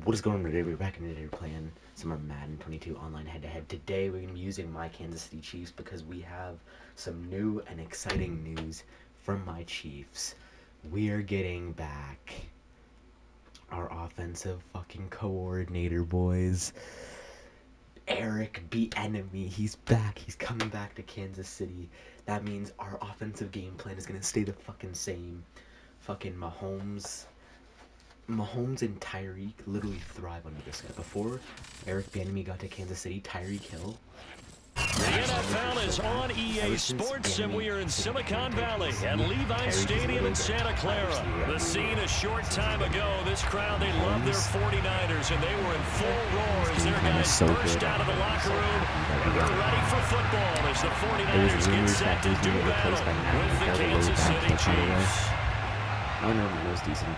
What is going on today? We're back in today. We're playing some more Madden 22 online head-to-head. Today we're going to be using my Kansas City Chiefs because we have some new and exciting news from my Chiefs. We are getting back our offensive fucking coordinator, boys. Eric Bieniemy. He's back. He's coming back to Kansas City. That means our offensive game plan is going to stay the fucking same. Fucking Mahomes and Tyreek literally thrive under this guy. Before Eric Bieniemy got to Kansas City, Tyreek Hill. The NFL is on EA Sports, and we are in Silicon Valley at Levi's Stadium in Santa Clara. The scene a short time ago. This crowd, they love their 49ers, and they were in full roar as their guys burst out of the locker room. And they're ready for football as the 49ers get set to do battle with the Kansas City Chiefs. Oh no, that was decent.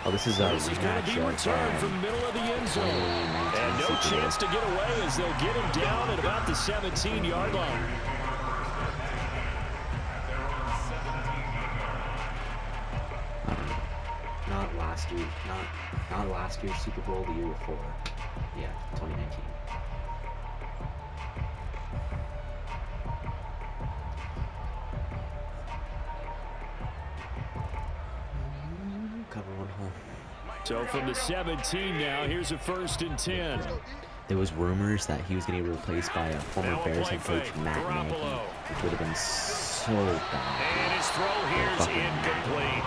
Oh, this is going to be returned from the middle of the end zone. And no chance to get away as they'll get him down at about the 17-yard line. Not last year. Not last year's Super Bowl, the year before. Yeah, 2019. Cover one hole. So from the 17 now, here's a 1st and 10. There was rumors that he was going to be replaced by a former Bears head coach, Madden, which would have been so bad. And his throw here's incomplete.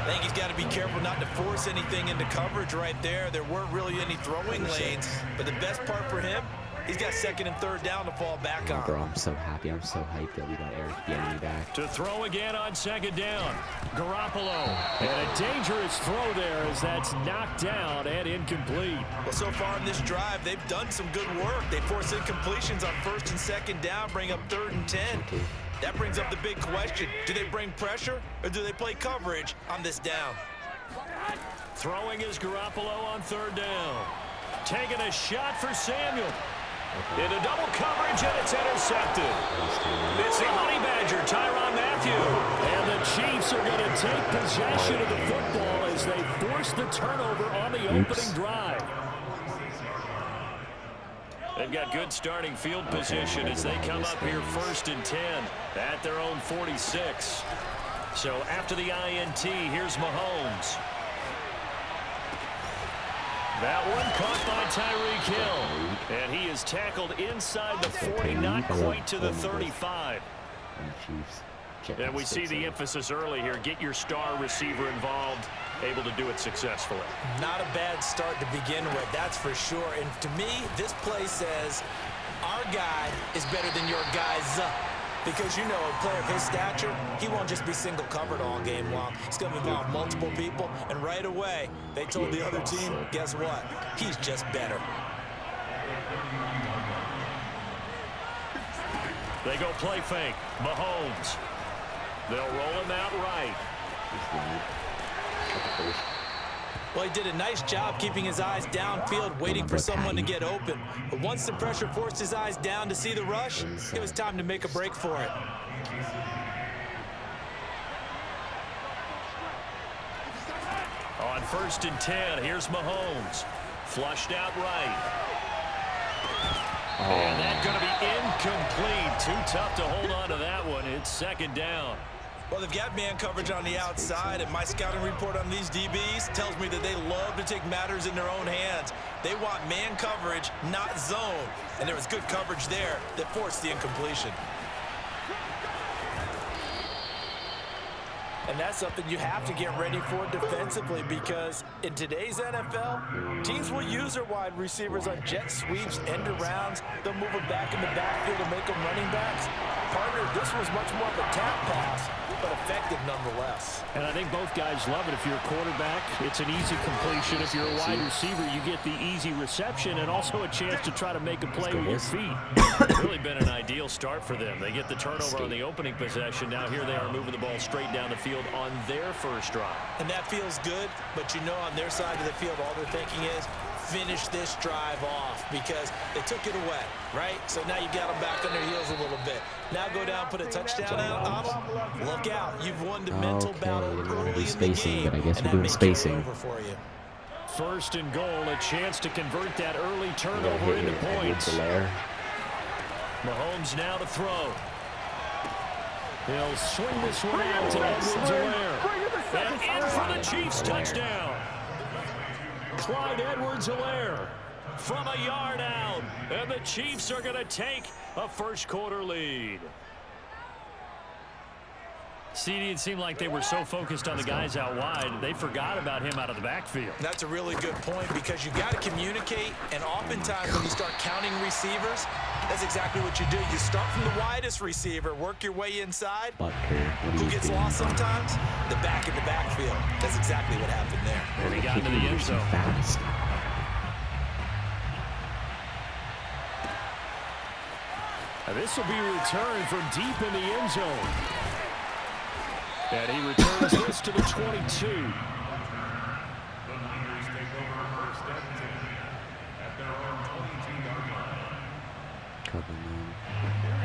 I think he's got to be careful not to force anything into coverage right there. There weren't really any throwing lanes, but the best part for him, he's got 2nd and 3rd down to fall back on. Bro, I'm so happy. I'm so hyped that we got Eric Bieniemy back. To throw again on 2nd down. Garoppolo. And a dangerous throw there as that's knocked down and incomplete. Well, so far in this drive, they've done some good work. They force incompletions on 1st and 2nd down, bring up 3rd and 10. That brings up the big question. Do they bring pressure or do they play coverage on this down? Throwing is Garoppolo on 3rd down. Taking a shot for Samuel. Into double coverage, and it's intercepted. It's the Honey Badger, Tyrann Mathieu. And the Chiefs are going to take possession of the football as they force the turnover on the opening drive. They've got good starting field position as they come up here 1st and 10 at their own 46. So after the INT, here's Mahomes. That one caught by Tyreek Hill. And he is tackled inside the 40, not quite to the 35. And we see the emphasis early here. Get your star receiver involved, able to do it successfully. Not a bad start to begin with, that's for sure. And to me, this play says our guy is better than your guy's. Because, you know, a player of his stature, he won't just be single covered all game long. He's going to involve multiple people, and right away, they told the other team, guess what? He's just better. They go play fake. Mahomes. They'll roll him out right. Well, he did a nice job keeping his eyes downfield, waiting for someone to get open. But once the pressure forced his eyes down to see the rush, it was time to make a break for it. On 1st and 10, here's Mahomes. Flushed out right. And that's going to be incomplete. Too tough to hold on to that one. It's 2nd down. Well, they've got man coverage on the outside, and my scouting report on these DBs tells me that they love to take matters in their own hands. They want man coverage, not zone. And there was good coverage there that forced the incompletion. And that's something you have to get ready for defensively, because in today's NFL, teams will use their wide receivers on jet sweeps, end arounds. They'll move them back in the backfield and make them running backs. Partner, this was much more of a tap pass, but effective nonetheless. And I think both guys love it. If you're a quarterback, it's an easy completion. If you're a wide receiver, you get the easy reception and also a chance to try to make a play with your feet. It's really been an ideal start for them. They get the turnover on the opening possession. Now here they are moving the ball straight down the field on their first drive. And that feels good, but you know on their side of the field, all they're thinking is finish this drive off because they took it away, right? So now you got them back on their heels a little bit. Now go down, put a touchdown on them. Look out. You've won the mental battle early in the game. But I guess and we're that doing may spacing. carry over for you. First and goal, a chance to convert that early turnover into points. Mahomes now to throw. He'll swing this one out to Edwards-Helaire. And in for the Chiefs touchdown. Clyde Edwards-Helaire from a yard out. And the Chiefs are going to take a first quarter lead. CD, it seemed like they were so focused on the guys out wide, they forgot about him out of the backfield. That's a really good point because you got to communicate, and oftentimes when you start counting receivers, that's exactly what you do. You start from the widest receiver, work your way inside. Who gets lost sometimes? The back in the backfield. That's exactly what happened there. And he got into the end zone. Fast. Now this will be returned from deep in the end zone. And he returns this to the 22.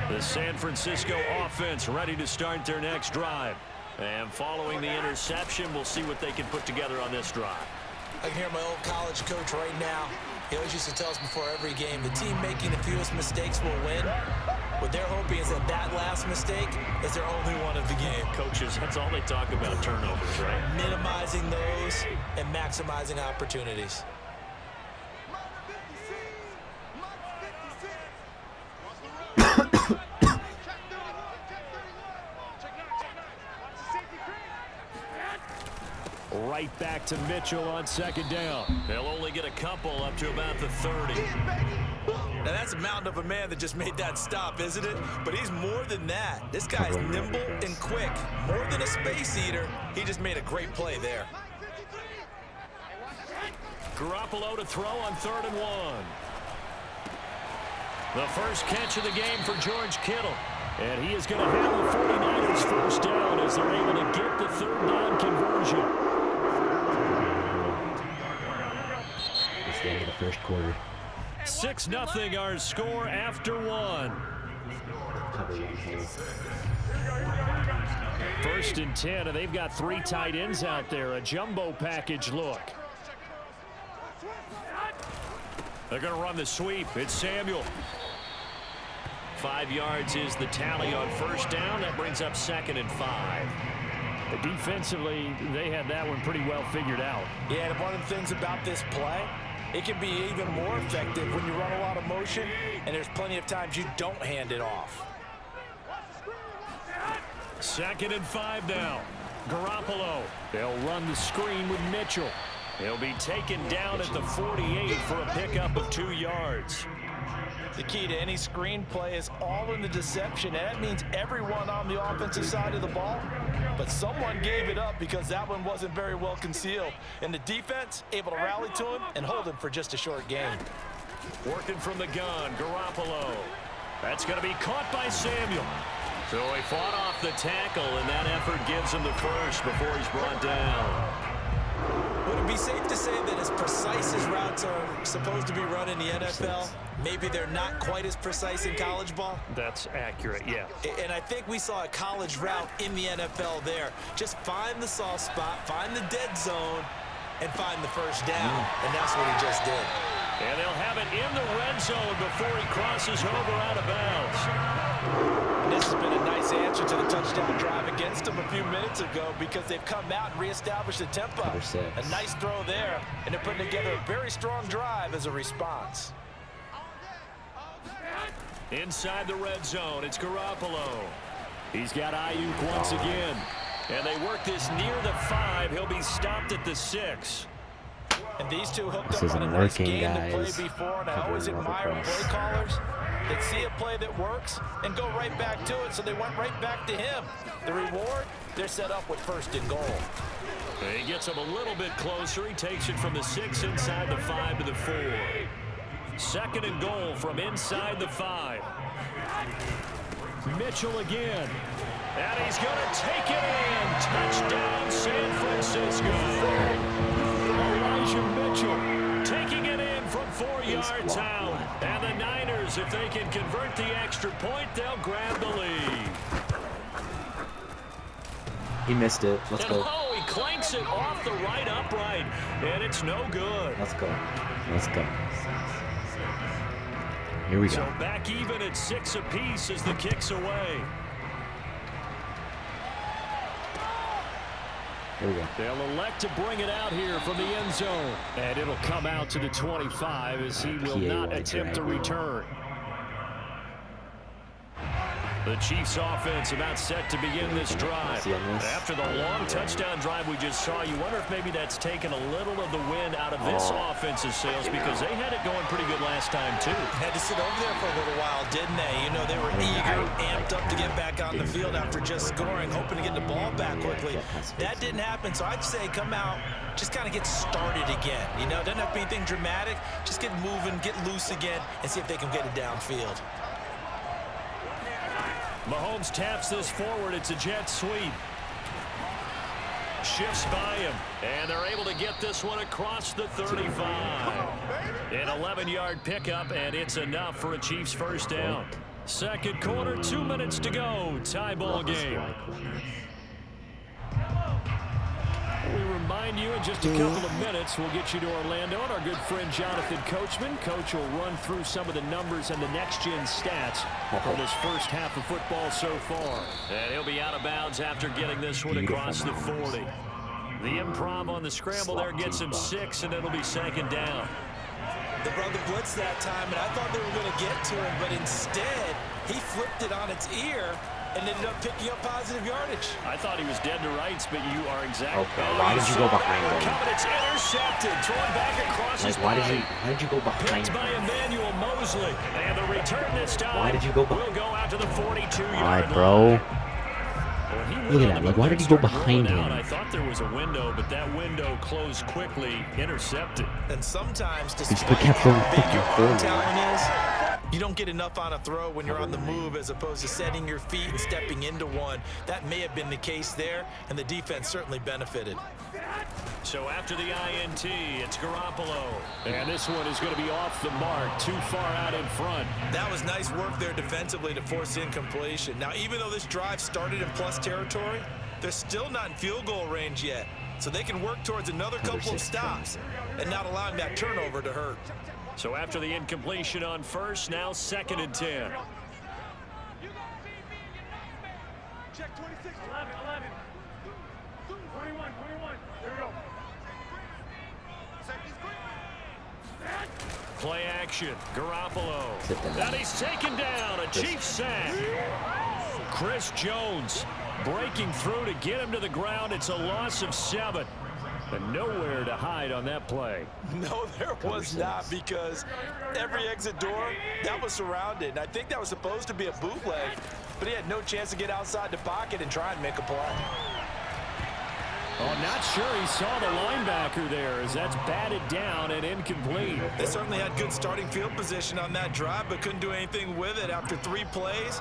The San Francisco offense ready to start their next drive. And following the interception, we'll see what they can put together on this drive. I can hear my old college coach right now. He always used to tell us before every game, the team making the fewest mistakes will win. What they're hoping is that that last mistake is their only one of the game. Coaches, that's all they talk about, turnovers, right? Minimizing those and maximizing opportunities. Right back to Mitchell on second down. They'll only get a couple up to about the 30. Now, that's a mountain of a man that just made that stop, isn't it? But he's more than that. This guy's nimble and quick. More than a space eater, he just made a great play there. Garoppolo to throw on 3rd and 1. The first catch of the game for George Kittle. And he is going to have the 49ers first down as they're able to get the 3rd down conversion. It's the end of the first quarter. 6-0 our score after 1. First and 10, and they've got 3 tight ends out there. A jumbo package look. They're going to run the sweep. It's Samuel. 5 yards is the tally on first down. That brings up 2nd and 5. Defensively, they had that one pretty well figured out. Yeah, and one of the things about this play, it can be even more effective when you run a lot of motion, and there's plenty of times you don't hand it off. 2nd and 5 now. Garoppolo. They'll run the screen with Mitchell. He'll be taken down at the 48 for a pickup of 2 yards. The key to any screen play is all in the deception, and that means everyone on the offensive side of the ball. But someone gave it up because that one wasn't very well concealed. And the defense able to rally to him and hold him for just a short gain. Working from the gun, Garoppolo. That's going to be caught by Samuel. So he fought off the tackle, and that effort gives him the first before he's brought down. Would it be safe to say that as precise as routes are supposed to be run in the NFL, maybe they're not quite as precise in college ball? That's accurate, yeah. And I think we saw a college route in the NFL there. Just find the soft spot, find the dead zone, and find the first down. And that's what he just did. And they'll have it in the red zone before he crosses over out of bounds. And this has been a nice answer to the touchdown drive against them a few minutes ago because they've come out and reestablished the tempo. A nice throw there, and they're putting together a very strong drive as a response. Inside the red zone, it's Garoppolo. He's got Ayuk once again. And they work this near the 5. He'll be stopped at the 6. And these two hooked up on a nice game to play before, and I always admire play callers that see a play that works and go right back to it, so they went right back to him. The reward, they're set up with 1st and goal. He gets him a little bit closer. He takes it from the 6 inside the 5 to the 4. 2nd and goal from inside the 5. Mitchell again. And he's going to take it in. Touchdown, San Francisco. Elijah Mitchell taking it in Chiefs, if they can convert the extra point, they'll grab the lead. He missed it. Let's go. Oh, he clanks it off the right upright, and it's no good. Let's go. Let's go. Here we go. So back even at 6 apiece as the kick's away. Here we go. They'll elect to bring it out here from the end zone. And it'll come out to the 25 as he will not attempt to return. The Chiefs offense about set to begin this drive. After the long touchdown drive we just saw, you wonder if maybe that's taken a little of the wind out of this offense's sails, because they had it going pretty good last time too. Had to sit over there for a little while, didn't they? You know, they were eager, amped up to get back on the field after just scoring, hoping to get the ball back quickly. That didn't happen, so I'd say come out, just kind of get started again. You know, doesn't have to be anything dramatic. Just get moving, get loose again, and see if they can get it downfield. Mahomes taps this forward. It's a jet sweep. Shifts by him, and they're able to get this one across the 35. An 11-yard pickup, and it's enough for a Chiefs first down. Second quarter, 2 minutes to go. Tie ball game. We remind you in just a couple of minutes, we'll get you to Orlando and our good friend Jonathan Coachman. Coach will run through some of the numbers and the next-gen stats for this first half of football so far. And he'll be out of bounds after getting this one across the 40. The improv on the scramble there gets him 6, and it'll be second down. They brought the blitz that time, and I thought they were going to get to him, but instead, he flipped it on its ear and ended up picking up positive yardage. I thought he was dead to rights, but you are exactly. Okay, why did you go behind him? It's intercepted, thrown back across his why did you go behind him? Picked by Emmanuel Mosley, and the return this time. Why did you go behind? Will go out to the 42-yard Alright, bro. Look at that. Like, why did he go behind him? I thought there was a window, but that window closed quickly, intercepted. And sometimes, He just kept throwing fucking forward. Talent is, you don't get enough on a throw when you're on the move as opposed to setting your feet and stepping into one. That may have been the case there, and the defense certainly benefited. So after the INT, it's Garoppolo. And this one is going to be off the mark, too far out in front. That was nice work there defensively to force incompletion. Now, even though this drive started in plus territory, they're still not in field goal range yet. So they can work towards another couple of stops and not allowing that turnover to hurt. So after the incompletion on first, now 2nd and 10. Check 26, 11. 21. There we go. Play action. Garoppolo. And he's taken down. A Chiefs sack. Chris Jones breaking through to get him to the ground. It's a loss of 7. And nowhere to hide on that play. No, there was not, because every exit door, that was surrounded. And I think that was supposed to be a bootleg, but he had no chance to get outside the pocket and try and make a play. Oh, not sure he saw the linebacker there as that's batted down and incomplete. They certainly had good starting field position on that drive, but couldn't do anything with it after 3 plays.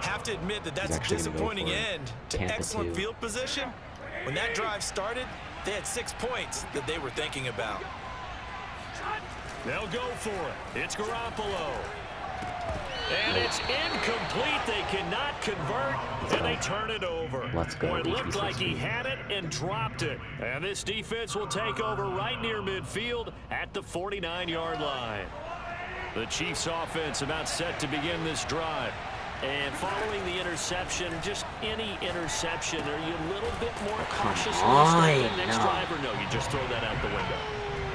Have to admit that that's a disappointing end to excellent field position. When that drive started, they had 6 points that they were thinking about. They'll go for it. It's Garoppolo. And it's incomplete. They cannot convert, and they turn it over. Let's go. Boy, it looked like he had it and dropped it. And this defense will take over right near midfield at the 49-yard line. The Chiefs offense about set to begin this drive. And following the interception, just any interception, are you a little bit more cautious on the next drive, or no, you just throw that out the window?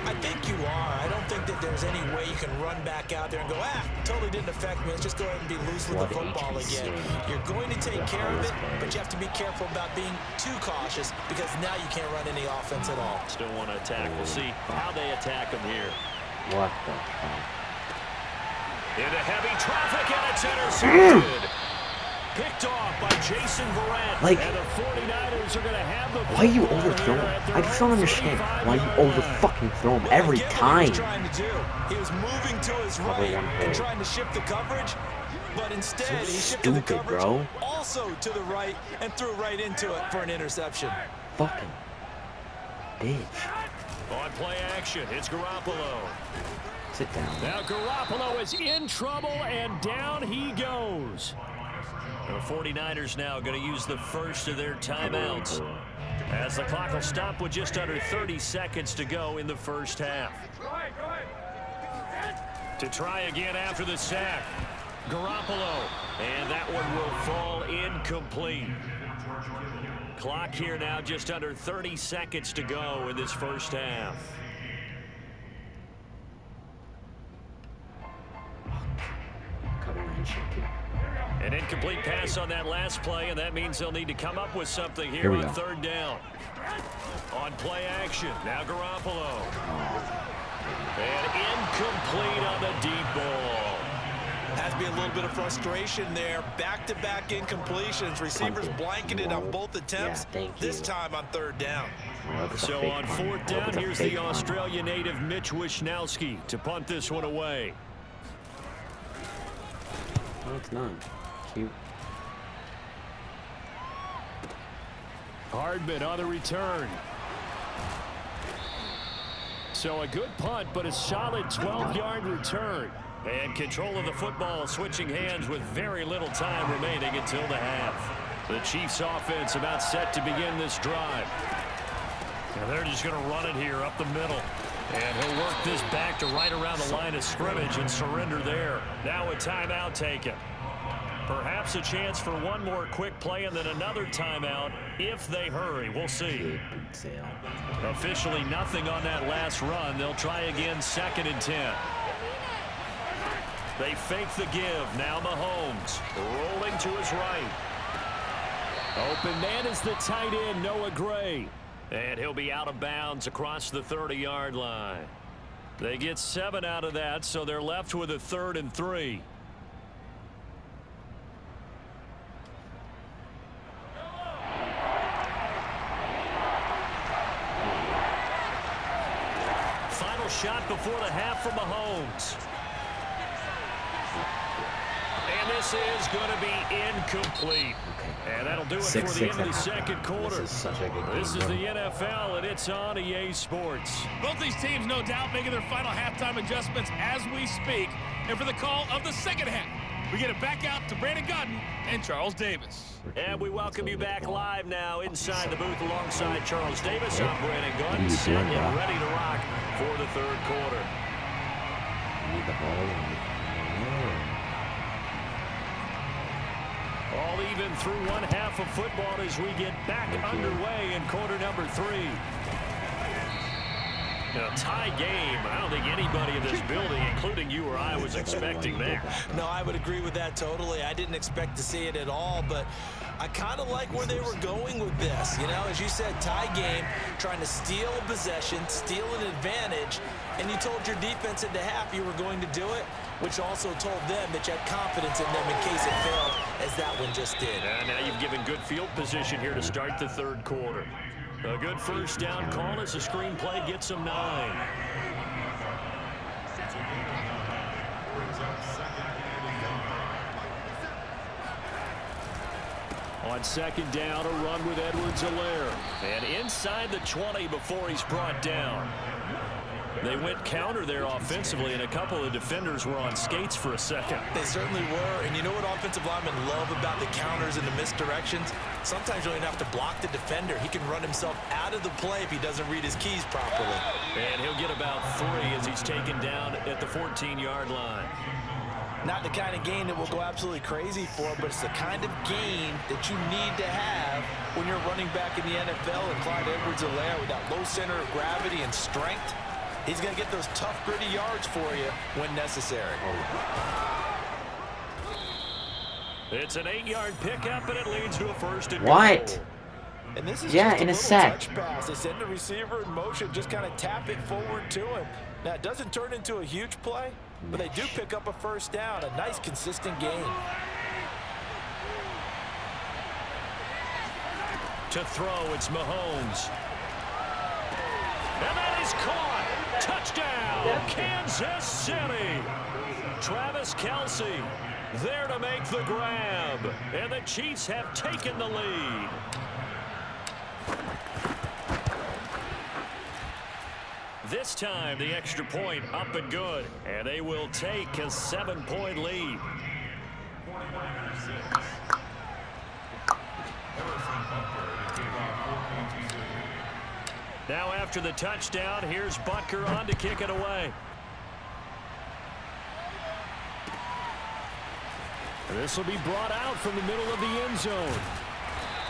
I think you are. I don't think that there's any way you can run back out there and go, totally didn't affect me. Let's just go ahead and be loose with the football again. You're going to take care of it, but you have to be careful about being too cautious, because now you can't run any offense at all. Still want to attack. We'll see how they attack them here. What the fuck? Into heavy traffic, and it's intercepted. Picked off by Jason Verrett. Like, and the 49ers are going to have the why you overthrow him? I just don't understand why you over-fucking-throw him every time. He was moving to his right and trying to shift the coverage, but instead he shifted the coverage also to the right and threw right into it for an interception. Fucking bitch. On play action, it's Garoppolo. Sit down. Now Garoppolo is in trouble, and down he goes. The 49ers now going to use the first of their timeouts, as the clock will stop with just under 30 seconds to go in the first half. To try again after the sack, Garoppolo, and that one will fall incomplete. Clock here now just under 30 seconds to go in this first half. An incomplete pass on that last play, and that means they'll need to come up with something here on third down. On play action, now Garoppolo. And incomplete on the deep ball. Has to be a little bit of frustration there. Back-to-back incompletions. Receivers blanketed on both attempts, this time on third down. So on fourth down, here's the Australia native Mitch Wishnowski to punt this one away. No, it's not. Cute. Hardman on the return. So a good punt, but a solid 12-yard return. And control of the football switching hands with very little time remaining until the half. The Chiefs offense about set to begin this drive. And they're just going to run it here up the middle. And he'll work this back to right around the line of scrimmage and surrender there. Now a timeout taken. Perhaps a chance for one more quick play and then another timeout if they hurry. We'll see. Officially nothing on that last run. They'll try again 2nd and 10. They fake the give. Now Mahomes rolling to his right. Open man is the tight end, Noah Gray. And he'll be out of bounds across the 30-yard line. They get 7 out of that, so they're left with a 3rd and 3. Final shot before the half from Mahomes. And this is going to be incomplete. And that'll do it for the end of the second quarter. This is the NFL, and it's on EA Sports. Both these teams, no doubt, making their final halftime adjustments as we speak. And for the call of the second half, we get it back out to Brandon Godden and Charles Davis. And we welcome you back live now inside the booth alongside Charles Davis. I'm Brandon Godden, set and ready to rock for the third quarter. Need the ball. All even through one half of football as we get back underway in quarter number 3. A tie game. I don't think anybody in this building, including you or I, was expecting that. No, I would agree with that totally. I didn't expect to see it at all, but I kind of like where they were going with this. You know, as you said, tie game, trying to steal a possession, steal an advantage, and you told your defense at the half you were going to do it, which also told them that you had confidence in them in case it failed, as that one just did. And now you've given good field position here to start the third quarter. A good first down call as the screenplay gets them 9. On second down, a run with Edwards-Helaire. And inside the 20 before he's brought down. They went counter there offensively, and a couple of defenders were on skates for a second. They certainly were, and you know what offensive linemen love about the counters and the misdirections? Sometimes you don't even have to block the defender. He can run himself out of the play if he doesn't read his keys properly. And he'll get about 3 as he's taken down at the 14-yard line. Not the kind of game that we'll go absolutely crazy for, but it's the kind of game that you need to have when you're running back in the NFL. And Clyde Edwards-Helaire, with that low center of gravity and strength, he's going to get those tough, gritty yards for you when necessary. It's an 8-yard pickup, and it leads to a 1st and What? goal. And this is Yeah, just in a little sack. touch pass. They send the receiver in motion, just kind of tap it forward to him. Now, it doesn't turn into a huge play, but they do pick up a first down. A nice, consistent game. To throw, it's Mahomes. And that is caught. Touchdown, Kansas City. Travis Kelce there to make the grab. And the Chiefs have taken the lead. This time, the extra point up and good. And they will take a 7-point lead. Now after the touchdown, here's Butker on to kick it away. This will be brought out from the middle of the end zone.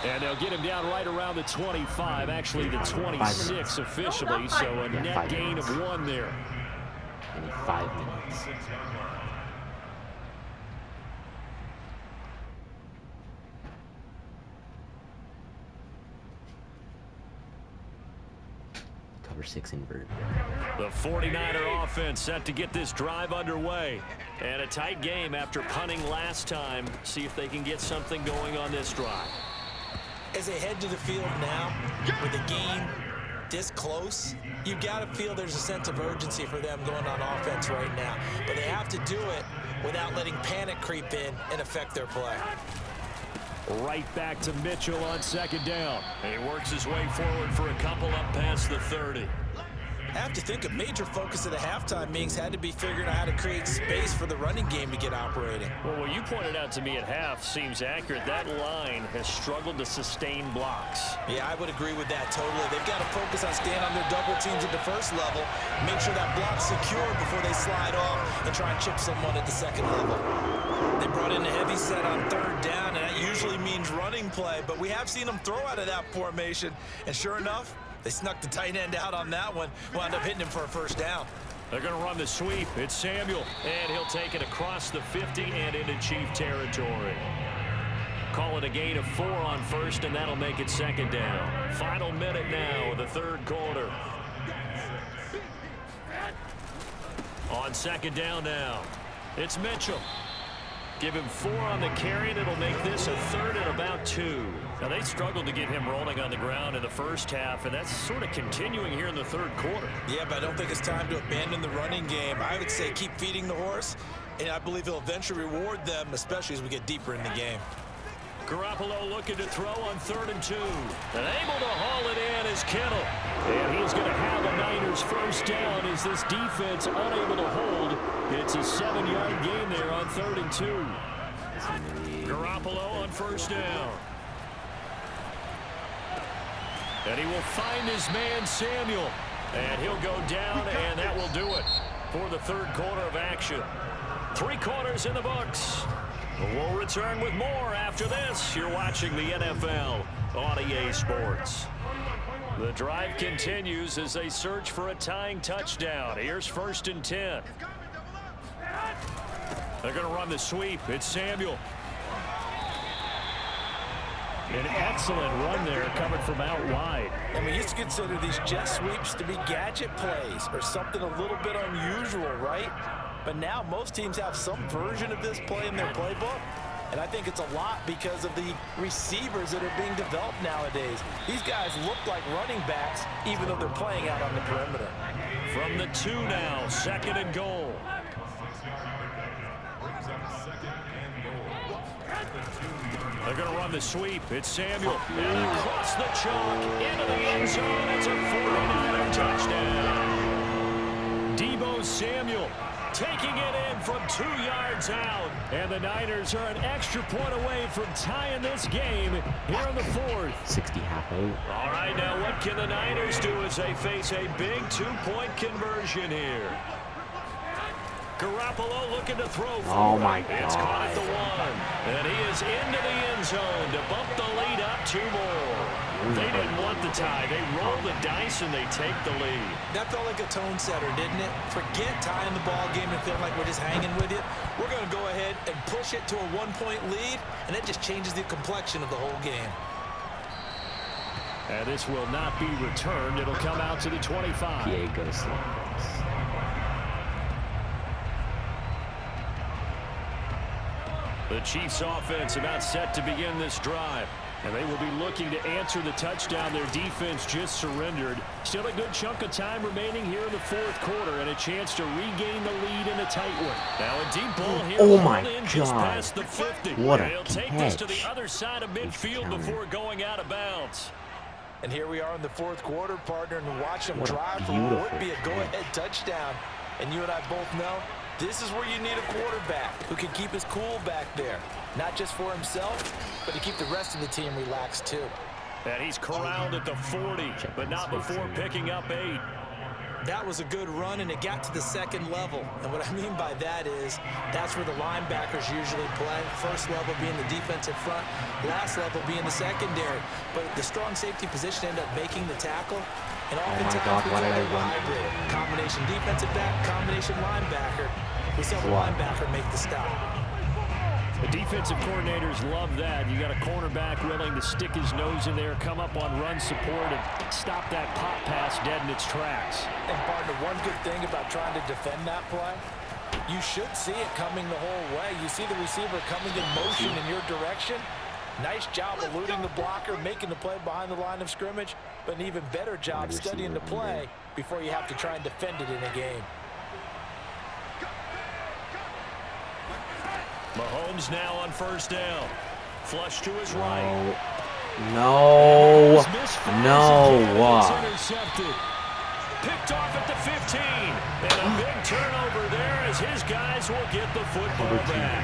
And they'll get him down right around the 25, actually the 26 officially, so a net gain of 1 there. We need 5 minutes. Cover 6 invert. The 49er offense set to get this drive underway. And a tight game after punting last time. See if they can get something going on this drive. As they head to the field now, with the game this close, you've got to feel there's a sense of urgency for them going on offense right now. But they have to do it without letting panic creep in and affect their play. Right back to Mitchell on 2nd down. He works his way forward for a couple up past the 30. I have to think a major focus of the halftime meetings had to be figuring out how to create space for the running game to get operating. Well, what you pointed out to me at half seems accurate. That line has struggled to sustain blocks. Yeah, I would agree with that totally. They've got to focus on staying on their double teams at the first level, make sure that block's secure before they slide off and try and chip someone at the second level. They brought in a heavy set on 3rd down, and that usually means running play, but we have seen them throw out of that formation, and sure enough, they snuck the tight end out on that one, wound up hitting him for a 1st down. They're going to run the sweep. It's Samuel, and he'll take it across the 50 and into Chief territory. Call it a gain of 4 on 1st, and that'll make it 2nd down. Final minute now of the 3rd quarter. On 2nd down now, it's Mitchell. Give him 4 on the carry, and it'll make this a 3rd and about 2. Now, they struggled to get him rolling on the ground in the first half, and that's sort of continuing here in the 3rd quarter. Yeah, but I don't think it's time to abandon the running game. I would say keep feeding the horse, and I believe he'll eventually reward them, especially as we get deeper in the game. Garoppolo looking to throw on 3rd and 2. And able to haul it in is Kittle. And he's going to have a Niners 1st down as this defense unable to hold. It's a 7-yard gain there on 3rd and 2. Garoppolo on 1st down. And he will find his man Samuel. And he'll go down, and that will do it for the 3rd quarter of action. 3 quarters in the books. We'll return with more after this. You're watching the NFL on EA Sports. The drive continues as they search for a tying touchdown. Here's 1st and 10. They're going to run the sweep. It's Samuel. An excellent run there coming from out wide. And we used to consider these jet sweeps to be gadget plays or something a little bit unusual, right? But now most teams have some version of this play in their playbook. And I think it's a lot because of the receivers that are being developed nowadays. These guys look like running backs even though they're playing out on the perimeter. From the 2 now, 2nd and goal. They're going to run the sweep. It's Samuel. And across the chalk into the end zone. It's a 49er touchdown. Deebo Samuel taking it in from 2 yards out. And the Niners are an extra point away from tying this game here in the 4th. 60 half out. All right, now what can the Niners do as they face a big 2-point conversion here? Garoppolo looking to throw for Oh my It's caught at the 1. And he is into the end zone to bump the lead up 2 more. They didn't want the tie. They roll the dice and they take the lead. That felt like a tone setter, didn't it? Forget tying the ball game and feeling like we're just hanging with you. We're going to go ahead and push it to a 1-point lead, and that just changes the complexion of the whole game. And this will not be returned. It'll come out to the 25. PA goes slow. The Chiefs offense about set to begin this drive. And they will be looking to answer the touchdown their defense just surrendered. Still a good chunk of time remaining here in the 4th quarter and a chance to regain the lead in a tight one. Now a deep ball here. Oh my just God. past the 50. What a They'll take catch. this to the other side of midfield before going out of bounds. And here we are in the fourth quarter, partner, and watch them What a drive for what would be a beautiful go-ahead touchdown. And you and I both know this is where you need a quarterback who can keep his cool back there, not just for himself, but to keep the rest of the team relaxed too. And he's corralled at the 40, but not before picking up 8. That was a good run, and it got to the second level. And what I mean by that is that's where the linebackers usually play. First level being the defensive front, last level being the secondary. But the strong safety position ended up making the tackle. And oftentimes we call it a hybrid. Combination defensive back, combination linebacker. We saw the linebacker make the stop. The defensive coordinators love that. You got a cornerback willing to stick his nose in there, come up on run support, and stop that pop pass dead in its tracks. And, partner, one good thing about trying to defend that play, you should see it coming the whole way. You see the receiver coming in motion in your direction. Nice job eluding the blocker, making the play behind the line of scrimmage, but an even better job studying the play before you have to try and defend it in a game. Mahomes now on first down. Flush to his right. No. Intercepted. Picked off at the 15. And a big turnover there as his guys will get the football back.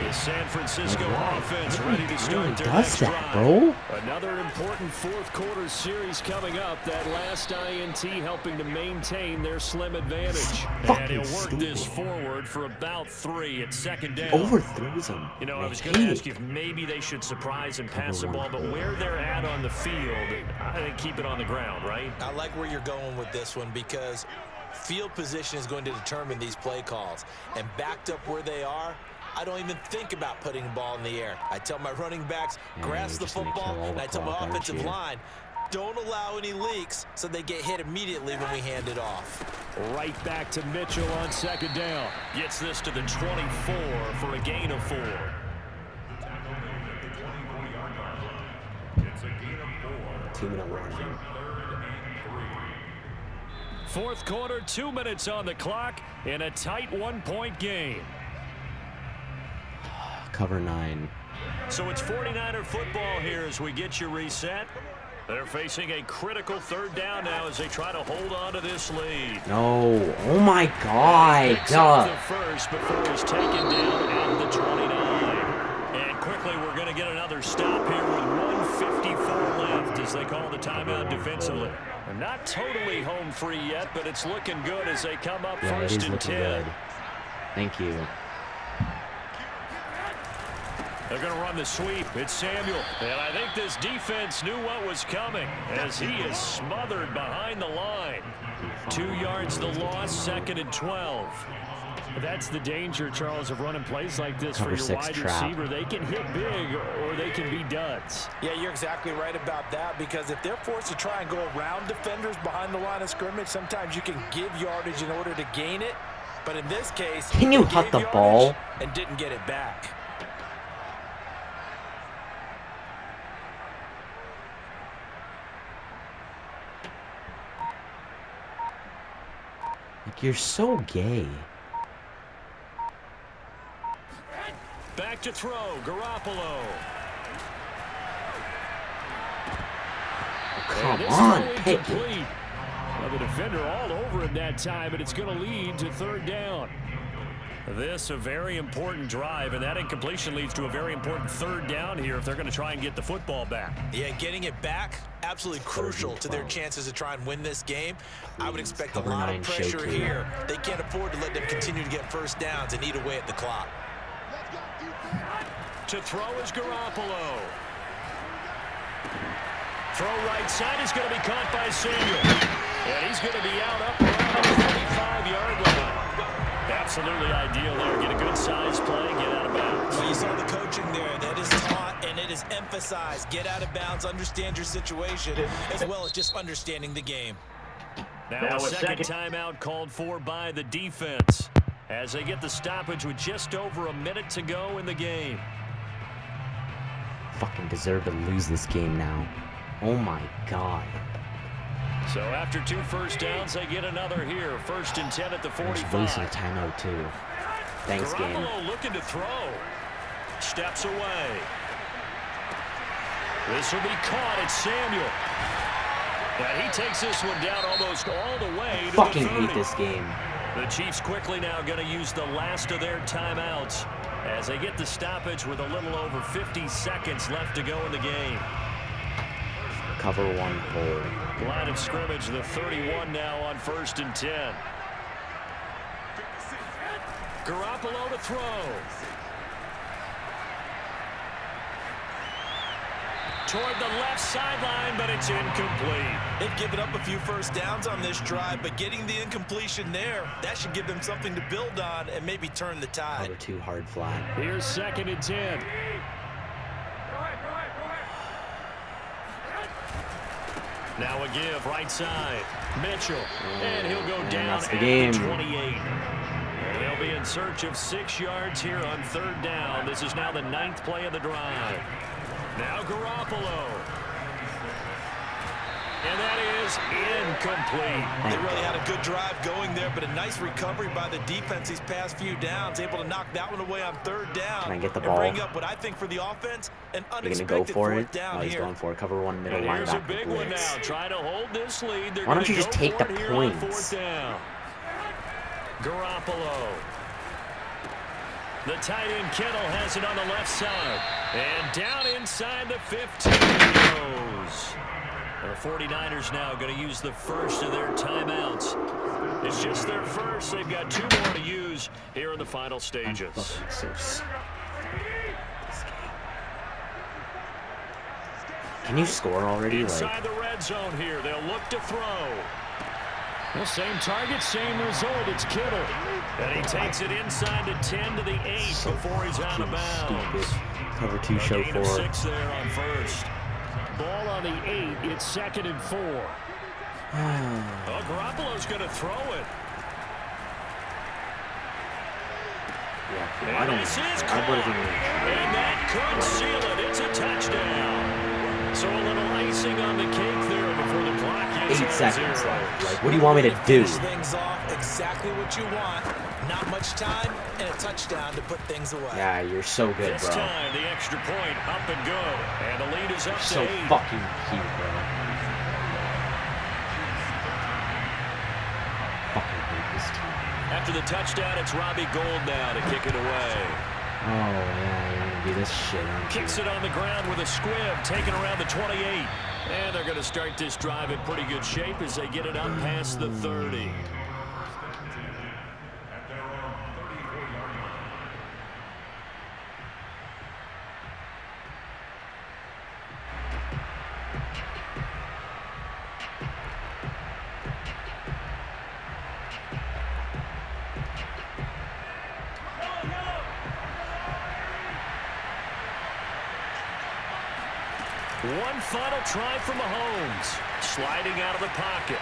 The San Francisco offense ready to start their next drive. Bro? Another important fourth quarter series coming up. That last INT helping to maintain their slim advantage. And he'll work this forward for about 3 at second down. Overthrows him. You know, I was going to ask you if maybe they should surprise and pass the ball, but where they're at on the field, I think keep it on the ground, right? I like where you're going with this one because field position is going to determine these play calls. And backed up where they are, I don't even think about putting the ball in the air. I tell my running backs, grasp the football, and I tell my offensive line, don't allow any leaks so they get hit immediately when we hand it off. Right back to Mitchell on second down. Gets this to the 24 for a gain of 4. Fourth quarter, 2 minutes on the clock in a tight 1-point game. Cover 9. So it's 49er football here as we get you reset. They're facing a critical third down now as they try to hold on to this lead. No. Oh my God. The first before he's taken down at the 29. And quickly we're going to get another stop here with 1:54 left as they call the timeout defensively. They're not totally home free yet, but it's looking good as they come up first and 10. Good. Thank you. They're going to run the sweep. It's Samuel. And I think this defense knew what was coming as he is smothered behind the line. 2 yards the loss, second and 12. That's the danger, Charles, of running plays like this for your wide receiver. They can hit big or they can be duds. Yeah, you're exactly right about that because if they're forced to try and go around defenders behind the line of scrimmage, sometimes you can give yardage in order to gain it. But in this case, can you hut the ball and didn't get it back? Like, you're so gay. Back to throw, Garoppolo. Come on, pick it. Well, the defender all over him that time, but it's going to lead to third down. This a very important drive, and that incompletion leads to a very important third down here if they're going to try and get the football back. Yeah, getting it back, absolutely crucial to their chances to try and win this game. I would expect a lot of pressure here. They can't afford to let them continue to get first downs and eat away at the clock. To throw is Garoppolo. Throw right side is going to be caught by Samuel. And he's going to be out up around the 35-yard line. Absolutely ideal there. Get a good size play, get out of bounds. Well, you saw the coaching there. That is taught and it is emphasized. Get out of bounds, understand your situation, as well as just understanding the game. Now a second timeout called for by the defense as they get the stoppage with just over a minute to go in the game. Fucking deserve to lose this game now. Oh my God. So after 2 first downs, they get another here. First and 10 at the 45. Wasting a timeout too. Thanks, game. Garoppolo looking to throw. Steps away. This will be caught. It's Samuel. And he takes this one down almost all the way to the 30. Fucking hate this game. The Chiefs quickly now going to use the last of their timeouts as they get the stoppage with a little over 50 seconds left to go in the game. Cover one hold. Line of scrimmage, the 31 now on 1st and 10. Garoppolo to throw. Toward the left sideline, but it's incomplete. They've given up a few first downs on this drive, but getting the incompletion there, that should give them something to build on and maybe turn the tide. Cover two hard flat. Here's 2nd and 10. Now a give, right side. Mitchell, and he'll go down that's the at game. the 28. They'll be in search of 6 yards here on 3rd down. This is now the 9th play of the drive. Now Garoppolo. And that is incomplete. They really had a good drive going there, but a nice recovery by the defense these past few downs, able to knock that one away on 3rd down. Can I get the and ball? bring up what I think for the offense, an You're unexpected going to go for 4th it? down Oh, he's here. going for it. Cover one middle And here's a linebacker big one blitz. now. Try to hold this lead. They're Why don't gonna you just go take for the it here on points? 4th down. Garoppolo. The tight end Kittle has it on the left side. And down inside the 15 goes. The 49ers now going to use the first of their timeouts. It's just their first. They've got 2 more to use here in the final stages. Can you score already? Inside the red zone here. They'll look to throw. Well, same target, same result. It's Kittle. And he takes it inside the 10 to the 8 before he's out of bounds. Cover two, show Gain of 4. 6 there on 1st. Ball on the 8. It's 2nd and 4. Oh, Garoppolo's going to throw it. Yeah, I don't And this is know. caught. And that could seal it. It's a touchdown. So a little icing on the cake there before the clock gets 8 on seconds 0. left. Like, what do you want me to do? Finish things off exactly what you want. Not much time and a touchdown to put things away. Yeah, you're so good, This bro. time, the extra point up and go. And the lead is up to So 8. fucking cute, bro. Fucking hate this team. After the touchdown, it's Robbie Gould now to kick it away. Oh, yeah, you're going to do this shit, aren't you? Kicks it on the ground with a squib, taken around the 28. And they're going to start this drive in pretty good shape as they get it up past the 30. One final try from Mahomes. Sliding out of the pocket.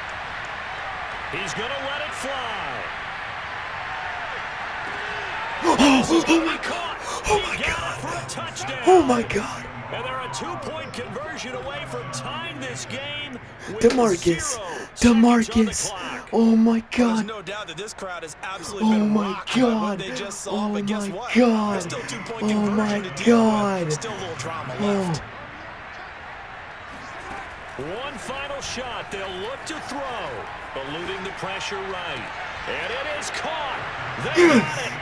He's going to let it fly. Oh my god! Oh my He got god! it for a touchdown. Oh my god! And they're a 2-point conversion away from tying this game with DeMarcus! 0 seconds on the DeMarcus! clock. Oh my There's god! no doubt that this crowd has absolutely Oh been my rocked by what god! they just saw, Oh but guess my what? god! There's still 2-point Oh conversion my to deal god! with. Still a little drama Oh. left. One final shot. They'll look to throw. Eluding the pressure right. And it is caught. They got it.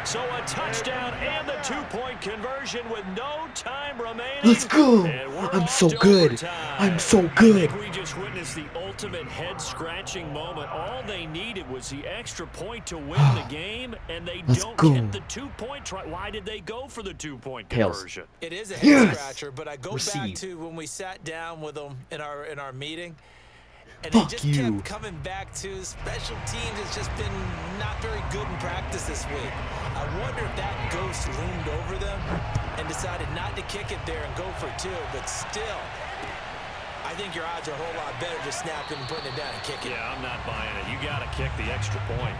So a touchdown and the 2-point conversion with no time remaining. Let's go! And we're I'm off so to good. overtime. I'm so I good. think we just witnessed the ultimate head-scratching moment. All they needed was the extra point to win the game, and they Let's don't go. get the 2-point try. Why did they go for the 2-point Tails. conversion? It is a Yes! head-scratcher, but I go back Receive. to when we sat down with them in our meeting, and Fuck they just you. kept coming back to special teams. It's just been not very good in practice this week. I wonder if that ghost loomed over them and decided not to kick it there and go for 2, but still, I think your odds are a whole lot better just snapping and putting it down and kicking. Yeah, I'm not buying it. You got to kick the extra point.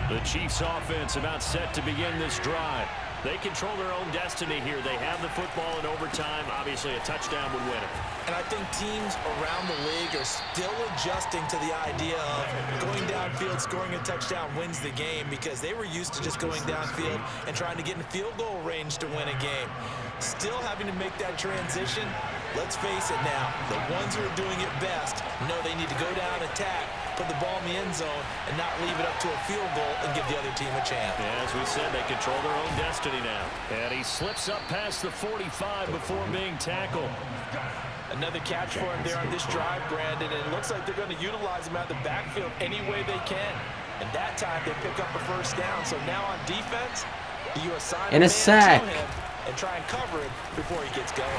The Chiefs offense about set to begin this drive. They control their own destiny here. They have the football in overtime. Obviously, a touchdown would win it. And I think teams around the league are still adjusting to the idea of going downfield, scoring a touchdown wins the game, because they were used to just going downfield and trying to get in field goal range to win a game. Still having to make that transition. Let's face it now, the ones who are doing it best know they need to go down, attack, put the ball in the end zone, and not leave it up to a field goal and give the other team a chance. Yeah, as we said, they control their own destiny now. And he slips up past the 45 before being tackled. Another catch for him there on this drive, Brandon, and it looks like they're going to utilize him out of the backfield any way they can. And that time they pick up a first down. So now on defense, you assign and a sack to him and try and cover him before he gets going.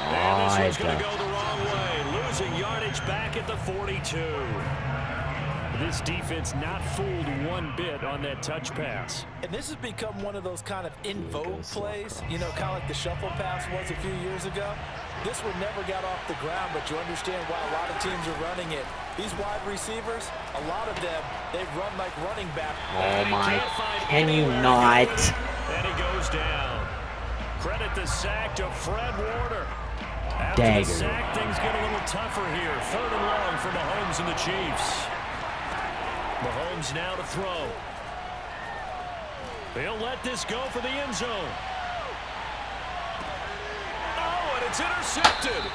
And this one's going to go the wrong way, losing yardage back at the 42. This defense not fooled one bit on that touch pass. And this has become one of those kind of in vogue plays, you know, kind of like the shuffle pass was a few years ago. This one never got off the ground, but you understand why a lot of teams are running it. These wide receivers, a lot of them, they run like running back. Oh my, can you not? And he goes down. Credit the sack to Fred Warner. After Dagger. the sack, things get a little tougher here. 3rd and long for Mahomes and the Chiefs. Mahomes now to throw. He'll let this go for the end zone. Oh, and it's intercepted.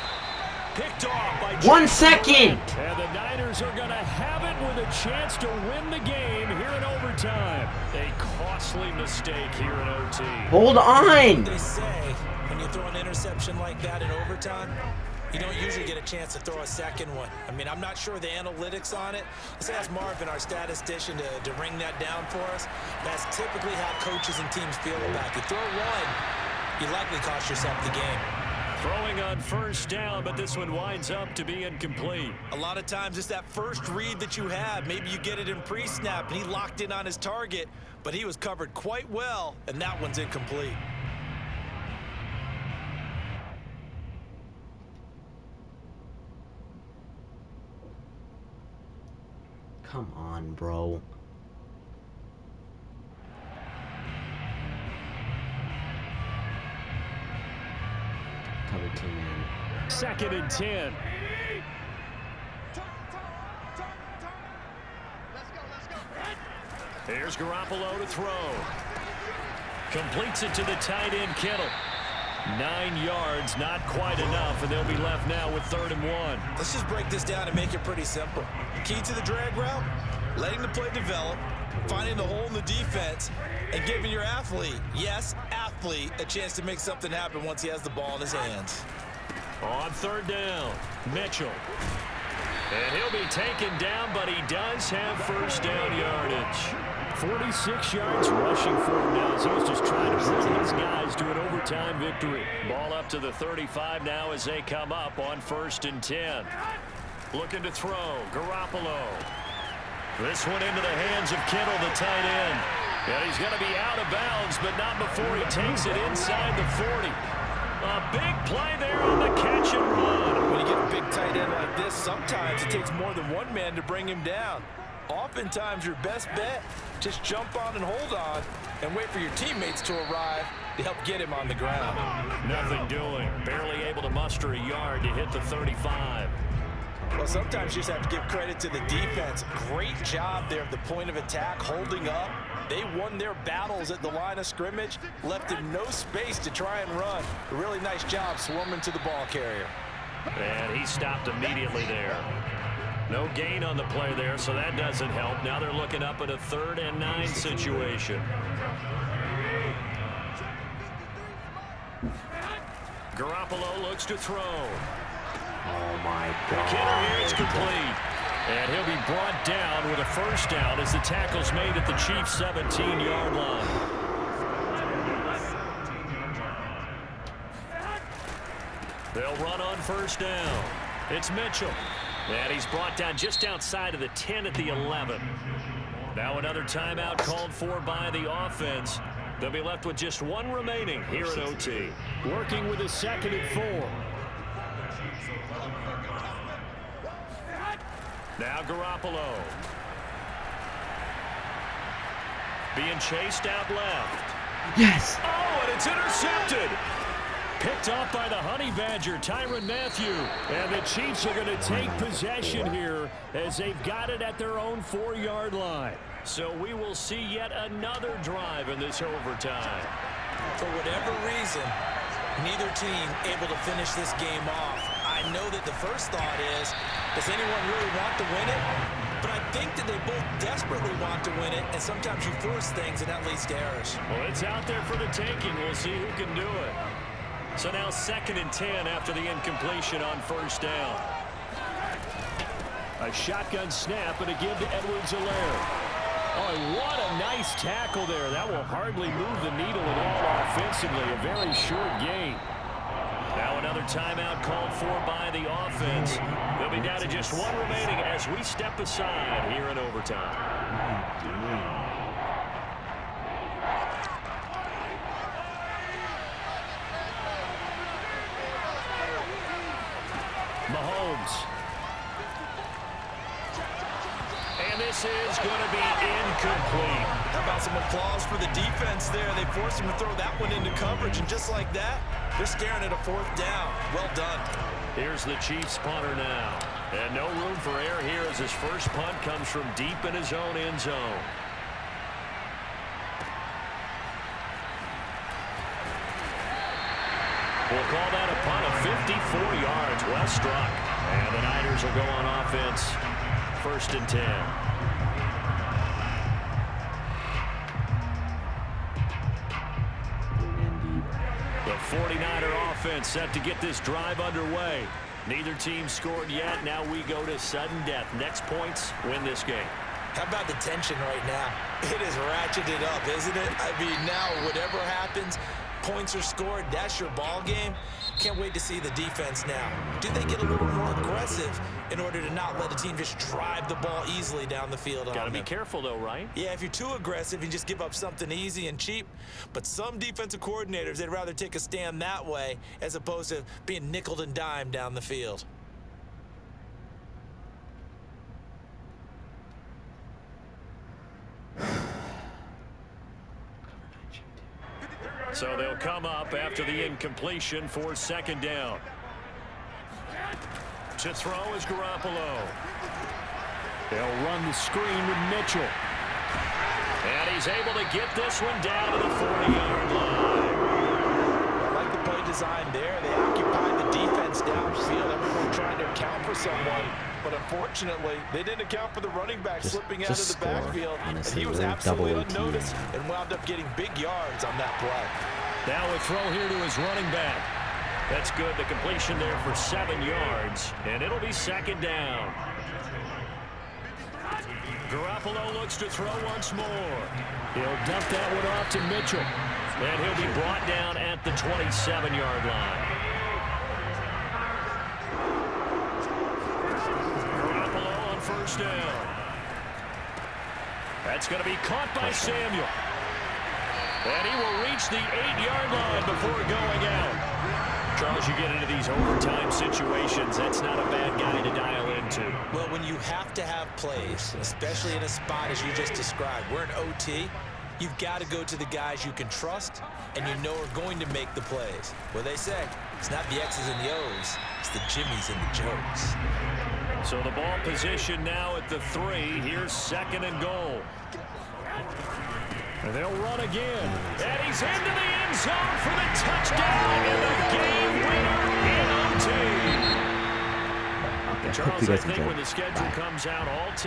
Picked off by 1 second. And the Niners are going to have it with a chance to win the game here in overtime. A costly mistake here in OT. Hold on. They say when you throw an interception like that in overtime, you don't usually get a chance to throw a second one. I mean, I'm not sure the analytics on it. Let's ask Marvin, our statistician, to ring that down for us. That's typically how coaches and teams feel about it. You throw one, you likely cost yourself the game. Throwing on first down, but this one winds up to be incomplete. A lot of times it's that first read that you have. Maybe you get it in pre-snap, and he locked in on his target, but he was covered quite well, and that one's incomplete. Come on, bro. Cover 2 man. 2nd and 10. Here's Garoppolo to throw. Completes it to the tight end, Kittle. 9 yards, not quite enough, and they'll be left now with 3rd and 1. Let's just break this down and make it pretty simple. Key to the drag route, letting the play develop, finding the hole in the defense, and giving your athlete, yes, athlete, a chance to make something happen once he has the ball in his hands. On 3rd down, Mitchell. And he'll be taken down, but he does have first down yardage. 46 yards rushing for him now as he was just trying to bring his guys to an overtime victory. Ball up to the 35 now as they come up on 1st and 10. Looking to throw, Garoppolo. This one into the hands of Kittle, the tight end. And he's going to be out of bounds, but not before he takes it inside the 40. A big play there on the catch and run. When you get a big tight end like this, sometimes it takes more than one man to bring him down. Oftentimes, your best bet, just jump on and hold on and wait for your teammates to arrive to help get him on the ground. Nothing doing. Barely able to muster a yard to hit the 35. Well, sometimes you just have to give credit to the defense. Great job there at the point of attack, holding up. They won their battles at the line of scrimmage, left him no space to try and run. A really nice job swarming to the ball carrier. And he stopped immediately there. No gain on the play there, so that doesn't help. Now they're looking up at a 3rd and 9 situation. Garoppolo looks to throw. Oh my The kidder here is God. complete. And he'll be brought down with a first down as the tackle's made at the Chiefs' 17-yard line. They'll run on first down. It's Mitchell. And he's brought down just outside of the 10 at the 11. Now another timeout called for by the offense. They'll be left with just 1 remaining here at OT. Working with a 2nd and 4. Now Garoppolo. Being chased out left. Yes! Oh, and it's intercepted. Picked off by the Honey Badger, Tyrann Mathieu. And the Chiefs are going to take possession here as they've got it at their own 4-yard line. So we will see yet another drive in this overtime. For whatever reason, neither team able to finish this game off. I know that the first thought is, does anyone really want to win it? But I think that they both desperately want to win it, and sometimes you force things, and that leads to errors. Well, it's out there for the taking. We'll see who can do it. So now 2nd and 10 after the incompletion on 1st down. A shotgun snap and a give to Edwards-Helaire. Oh, what a nice tackle there. That will hardly move the needle at all offensively. A very short game. Now another timeout called for by the offense. They'll be down to just 1 remaining as we step aside here in overtime. Mahomes. And this is going to be incomplete. How about some applause for the defense there? They forced him to throw that one into coverage, and just like that, they're staring at a 4th down. Well done. Here's the Chiefs punter now. And no room for error here as his first punt comes from deep in his own end zone. We'll call that a punt of 54 yards. Well struck. And the Niners will go on offense. 1st and 10. The 49er offense set to get this drive underway. Neither team scored yet. Now we go to sudden death. Next points win this game. How about the tension right now? It is ratcheted up, isn't it? I mean, now whatever happens, points are scored, that's your ball game. Can't wait to see the defense now. Do they get a little more aggressive in order to not let a team just drive the ball easily down the field on them? Got to be careful, though, right? Yeah, if you're too aggressive, you just give up something easy and cheap. But some defensive coordinators, they'd rather take a stand that way as opposed to being nickeled and dimed down the field. So they'll come up after the incompletion for 2nd down. To throw is Garoppolo. They'll run the screen with Mitchell. And he's able to get this one down to the 40-yard line. I like the play design there. They occupied the defense downfield. Everyone trying to account for someone. But unfortunately, they didn't account for the running back slipping out of the backfield. Honestly, and he was absolutely unnoticed and wound up getting big yards on that play. Now a throw here to his running back. That's good. The completion there for 7 yards. And it'll be 2nd down. Garoppolo looks to throw once more. He'll dump that one off to Mitchell. And he'll be brought down at the 27-yard line. Garoppolo on 1st down. That's going to be caught by Samuel. And he will reach the 8-yard line before going out. Charles, you get into these overtime situations, that's not a bad guy to dial into. Well, when you have to have plays, especially in a spot as you just described, we're in OT, you've got to go to the guys you can trust and you know are going to make the plays. Well, they say it's not the X's and the O's, it's the Jimmys and the Joes. So the ball position now at the 3. Here's 2nd and goal. And they'll run again. And he's into the end zone for the touchdown and the game winner in OT. Okay, Charles, I think enjoyed. when the schedule Bye. comes out, all teams